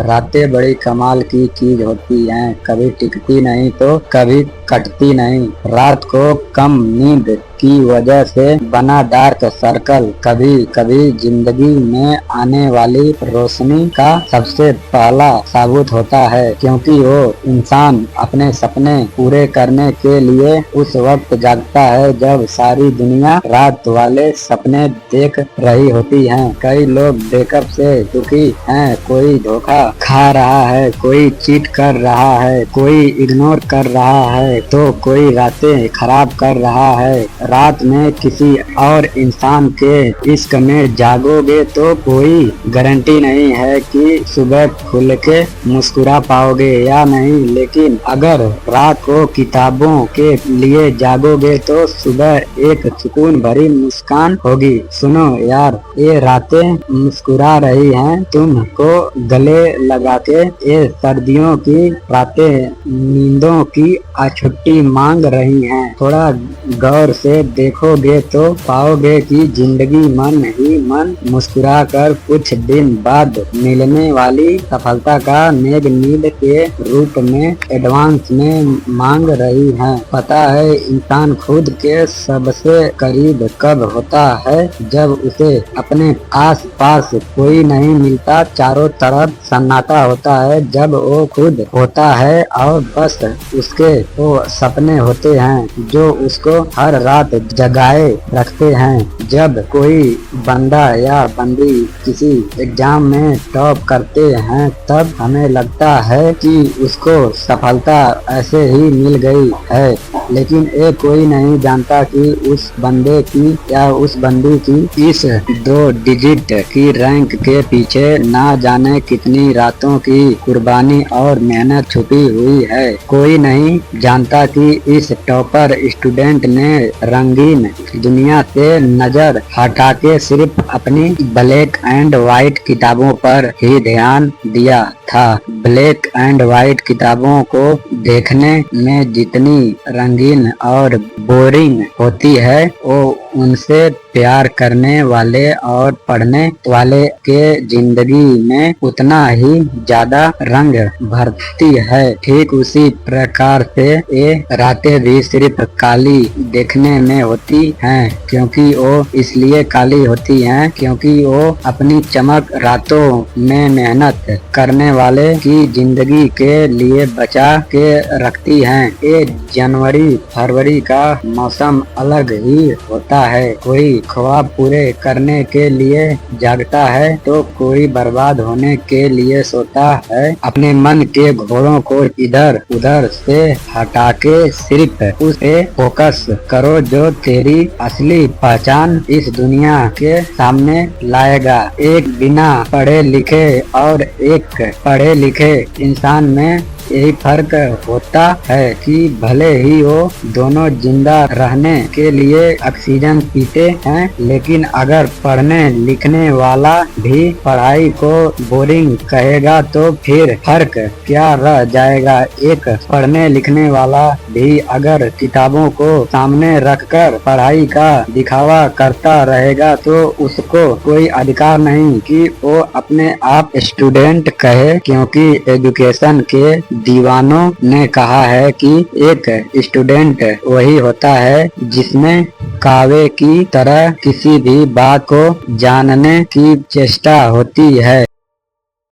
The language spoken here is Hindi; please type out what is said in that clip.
रातें बड़ी कमाल की चीज होती हैं, कभी टिकती नहीं तो कभी कटती नहीं। रात को कम नींद की वजह से बना डार्क सर्कल कभी कभी जिंदगी में आने वाली रोशनी का सबसे पहला सबूत होता है, क्योंकि वो इंसान अपने सपने पूरे करने के लिए उस वक्त जागता है जब सारी दुनिया रात वाले सपने देख रही होती है। कई लोग ब्रेकअप से दुखी हैं, कोई धोखा खा रहा है, कोई चीट कर रहा है, कोई इग्नोर कर रहा है, तो कोई रातें खराब कर रहा है। रात में किसी और इंसान के इश्क में जागोगे तो कोई गारंटी नहीं है कि सुबह खुल के मुस्कुरा पाओगे या नहीं, लेकिन अगर रात को किताबों के लिए जागोगे तो सुबह एक सुकून भरी मुस्कान होगी। सुनो यार, ये रातें मुस्कुरा रही हैं तुमको गले लगा के, ये सर्दियों की रातें नींदों की छुट्टी मांग रही हैं। थोड़ा गौर से देखोगे तो पाओगे कि जिंदगी मन ही मन मुस्कुरा कर कुछ दिन बाद मिलने वाली सफलता का नेग नींद के रूप में एडवांस में मांग रही है। पता है इंसान खुद के सबसे करीब कब होता है? जब उसे अपने आस पास कोई नहीं मिलता, चारों तरफ सन्नाटा होता है, जब वो खुद होता है और बस उसके वो सपने होते हैं जो उसको हर रात जगाए रखते हैं। जब कोई बंदा या बंदी किसी एग्जाम में टॉप करते हैं तब हमें लगता है कि उसको सफलता ऐसे ही मिल गई है, लेकिन ये कोई नहीं जानता कि उस बंदे की या उस बंदी की इस 2 डिजिट की रैंक के पीछे ना जाने कितनी रातों की कुर्बानी और मेहनत छुपी हुई है। कोई नहीं जानता कि इस टॉपर स्टूडेंट ने रंगीन दुनिया से नजर हटा के सिर्फ अपनी ब्लैक एंड व्हाइट किताबों पर ही ध्यान दिया था। ब्लैक एंड व्हाइट किताबों को देखने में जितनी रंगीन और बोरिंग होती है, वो उनसे प्यार करने वाले और पढ़ने वाले के जिंदगी में उतना ही ज्यादा रंग भरती है। ठीक उसी प्रकार से ये रातें भी सिर्फ काली देखने में होती हैं, क्योंकि वो इसलिए काली होती हैं क्योंकि वो अपनी चमक रातों में मेहनत करने वाले की जिंदगी के लिए बचा के रखती हैं। ये जनवरी फरवरी का मौसम अलग ही होता है। कोई ख्वाब पूरे करने के लिए जागता है तो कोई बर्बाद होने के लिए सोता है। अपने मन के घोड़ों को इधर उधर से हटा के सिर्फ उस पे फोकस करो जो तेरी असली पहचान इस दुनिया के सामने लाएगा। एक बिना पढ़े लिखे और एक पढ़े लिखे इंसान में यही फर्क होता है कि भले ही वो दोनों जिंदा रहने के लिए ऑक्सीजन पीते हैं, लेकिन अगर पढ़ने लिखने वाला भी पढ़ाई को बोरिंग कहेगा तो फिर फर्क क्या रह जाएगा। एक पढ़ने लिखने वाला भी अगर किताबों को सामने रखकर पढ़ाई का दिखावा करता रहेगा तो उसको कोई अधिकार नहीं कि वो अपने आप स्टूडेंट कहे, क्योंकि एजुकेशन के दीवानों ने कहा है कि एक स्टूडेंट वही होता है जिसमें कावे की तरह किसी भी बात को जानने की चेष्टा होती है।